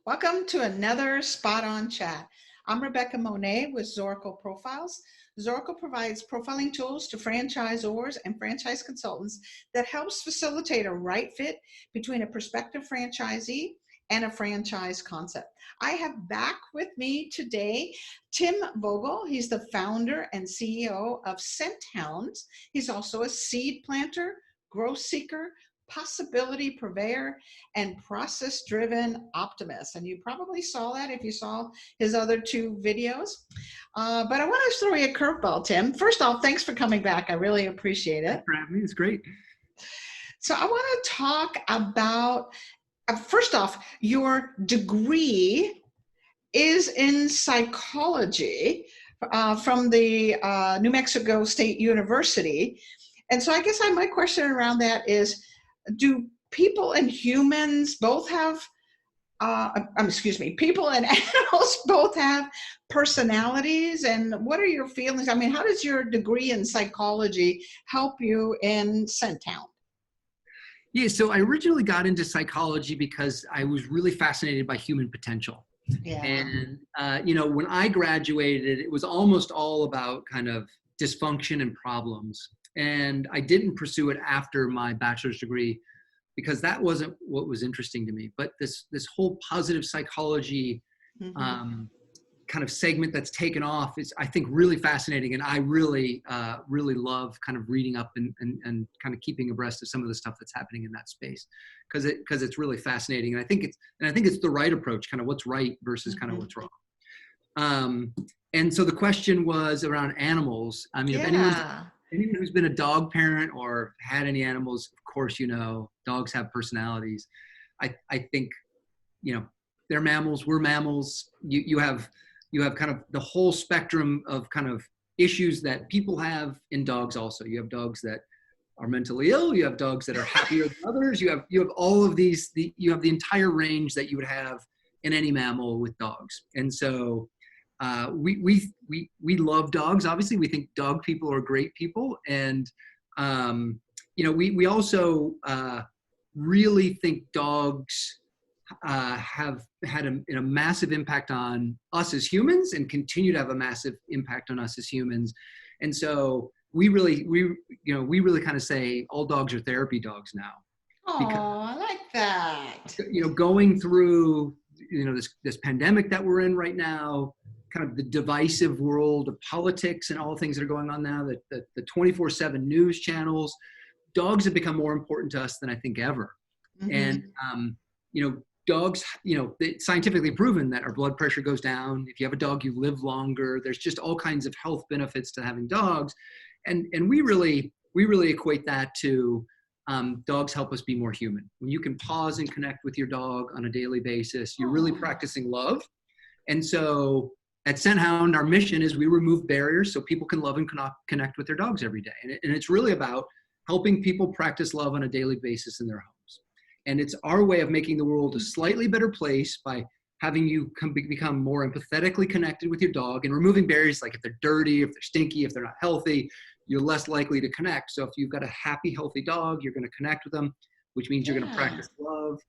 Welcome to another Spot On Chat. I'm Rebecc Monet with Zorakle Profiles. Zorakle provides profiling tools to franchisors and franchise consultants that helps facilitate a right fit between a prospective franchisee and a franchise concept. I have back with me today Tim Vogel. He's the founder and CEO of Scenthound. He's also a seed planter, growth seeker, possibility purveyor, and process-driven optimist. And you probably saw that if you saw his other two videos. But I want to throw you a curveball, Tim. First off, thanks for coming back. I really appreciate it. Thanks for having me. It's great. So I want to talk about, first off, your degree is in psychology from the New Mexico State University. And so I guess my question around that is, do people and humans both have, people and animals both have personalities? And what are your feelings? I mean, how does your degree in psychology help you in Scenthound? Yeah, so I originally got into psychology because I was really fascinated by human potential. Yeah. And, when I graduated, it was almost all about kind of dysfunction and problems. And I didn't pursue it after my bachelor's degree because that wasn't what was interesting to me. But this whole positive psychology kind of segment that's taken off is, I think, really fascinating. And I really love kind of reading up and kind of keeping abreast of some of the stuff that's happening in that space because it's really fascinating. And I think it's the right approach, kind of what's right versus kind of what's wrong. And so the question was around animals. I mean, if anyone who's been a dog parent or had any animals, of course, dogs have personalities. I think, they're mammals, we're mammals. You have kind of the whole spectrum of kind of issues that people have in dogs also. You have dogs that are mentally ill, you have dogs that are happier than others, you have all of these, you have the entire range that you would have in any mammal with dogs. And so we love dogs. Obviously, we think dog people are great people, and we also really think dogs have had a massive impact on us as humans, and continue to have a massive impact on us as humans. And so we really kind of say all dogs are therapy dogs now. Oh, I like that. Going through this pandemic that we're in right now, kind of the divisive world of politics and all the things that are going on now, the 24/7 news channels, dogs have become more important to us than I think ever. And dogs, it's scientifically proven that our blood pressure goes down. If you have a dog, you live longer. There's just all kinds of health benefits to having dogs. And we really equate that to dogs help us be more human. When you can pause and connect with your dog on a daily basis, you're really practicing love. And so at Scenthound, our mission is we remove barriers so people can love and connect with their dogs every day. And it's really about helping people practice love on a daily basis in their homes. And it's our way of making the world a slightly better place by having you become more empathetically connected with your dog and removing barriers, like if they're dirty, if they're stinky, if they're not healthy, you're less likely to connect. So if you've got a happy, healthy dog, you're going to connect with them, which means you're going to practice love.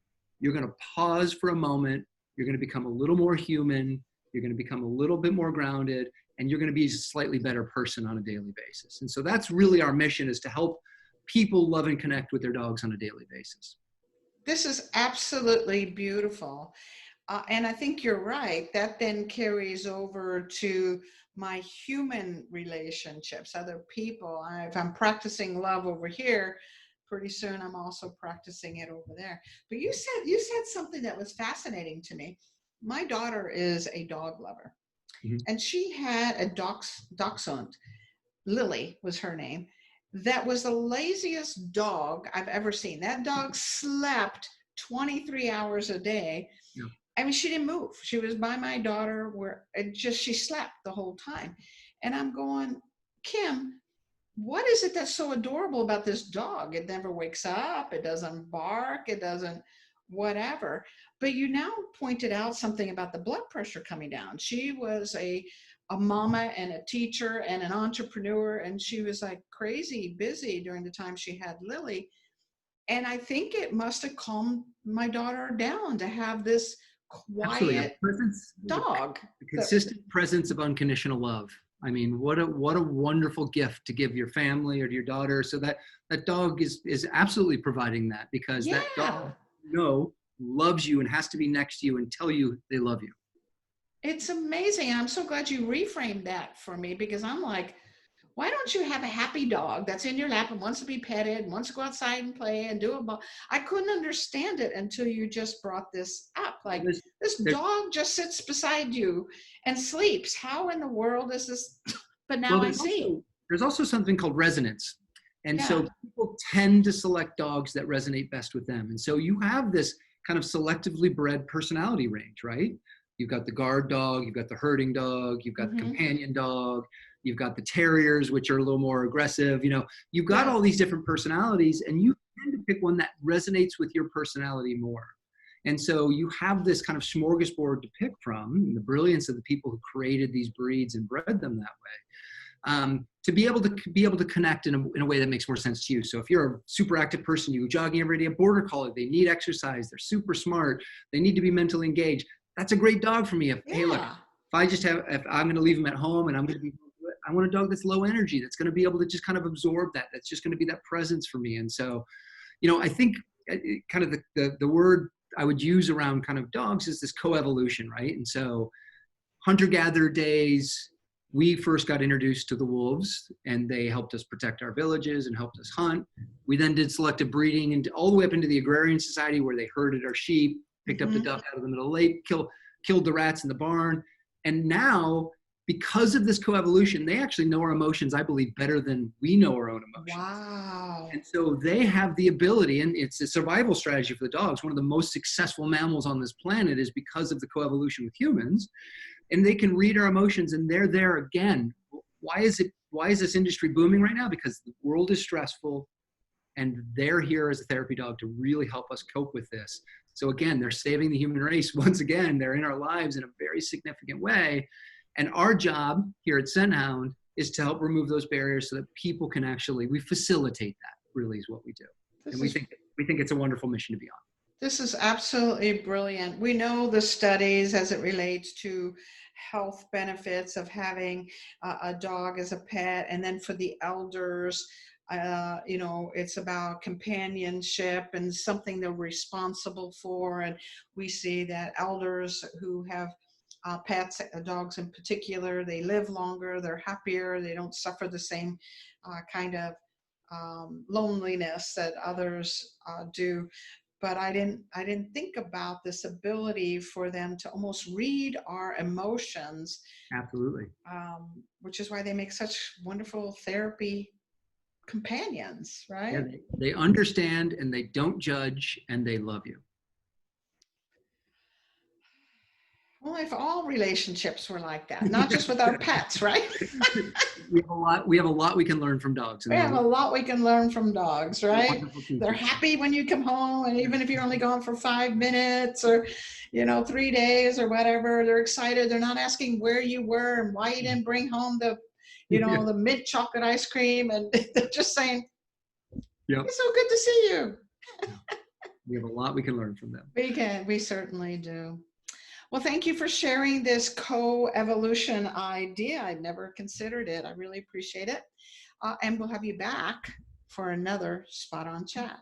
You're going to pause for a moment. You're going to become a little more human. You're going to become a little bit more grounded, and you're going to be a slightly better person on a daily basis. And so that's really our mission, is to help people love and connect with their dogs on a daily basis. This is absolutely beautiful. And I think you're right. That then carries over to my human relationships, other people. If I'm practicing love over here, pretty soon I'm also practicing it over there. But you said something that was fascinating to me. My daughter is a dog lover, and she had a dachshund. Lily was her name. That was the laziest dog I've ever seen. That dog slept 23 hours a day. Yeah. I mean, she didn't move. She was by my daughter she slept the whole time. And I'm going, Kim, what is it that's so adorable about this dog? It never wakes up. It doesn't bark. It doesn't whatever. But you now pointed out something about the blood pressure coming down. She was a mama and a teacher and an entrepreneur, and she was like crazy busy during the time she had Lily. And I think it must have calmed my daughter down to have this Absolutely. quiet Presence, dog. the consistent presence of unconditional love. I mean, what a wonderful gift to give your family or to your daughter. So that dog is absolutely providing that, because that Yeah. dog, loves you and has to be next to you and tell you they love you. It's amazing. I'm so glad you reframed that for me, because I'm like, why don't you have a happy dog that's in your lap and wants to be petted and wants to go outside and play and do a ball? I couldn't understand it until you just brought this up. Like, this There's dog just sits beside you and sleeps. How in the world is this? But now Well, I see. there's also something called resonance. And Yeah. so people tend to select dogs that resonate best with them. And so you have this kind of selectively bred personality range, right? You've got the guard dog, you've got the herding dog, you've got the Mm-hmm. companion dog, you've got the terriers, which are a little more aggressive. You've got Yeah. all these different personalities, and you tend to pick one that resonates with your personality more. And so you have this kind of smorgasbord to pick from, and the brilliance of the people who created these breeds and bred them that way, to be able to connect in a way that makes more sense to you. So if you're a super active person, you go jogging every day, a border collie, they need exercise, they're super smart, they need to be mentally engaged. That's a great dog for me. Hey, look, if I'm going to leave them at home and I want a dog that's low energy, that's going to be able to just kind of absorb that. That's just going to be that presence for me. And so, I think kind of the word I would use around kind of dogs is this coevolution, right? And so hunter-gatherer days, we first got introduced to the wolves, and they helped us protect our villages and helped us hunt. We then did selective breeding and all the way up into the agrarian society, where they herded our sheep, picked up the duck out of the middle of the lake, killed the rats in the barn. And now, because of this coevolution, they actually know our emotions, I believe, better than we know our own emotions. Wow. And so they have the ability, and it's a survival strategy for the dogs. One of the most successful mammals on this planet is because of the coevolution with humans. And they can read our emotions, and they're there again. Why is this industry booming right now? Because the world is stressful, and they're here as a therapy dog to really help us cope with this. So again, they're saving the human race. Once again, they're in our lives in a very significant way. And our job here at Scenthound is to help remove those barriers so that people can we facilitate that, really is what we do. We think it's a wonderful mission to be on. This is absolutely brilliant. We know the studies as it relates to health benefits of having a dog as a pet, and then for the elders, it's about companionship and something they're responsible for. And we see that elders who have pets, dogs in particular, they live longer, they're happier, they don't suffer the same kind of loneliness that others do. But I didn't think about this ability for them to almost read our emotions. Absolutely. Which is why they make such wonderful therapy companions, right? Yeah, they understand, and they don't judge, and they love you. Well, if all relationships were like that, not just with our pets, right? We have a lot we can learn from dogs. We have a lot we can learn from dogs, right? They're happy when you come home, and even if you're only gone for 5 minutes or 3 days or whatever, they're excited. They're not asking where you were and why you didn't bring home the the mint chocolate ice cream, and they're just saying, it's so good to see you. We have a lot we can learn from them. We certainly do. Well, thank you for sharing this co-evolution idea. I'd never considered it. I really appreciate it. And we'll have you back for another Spot On Chat.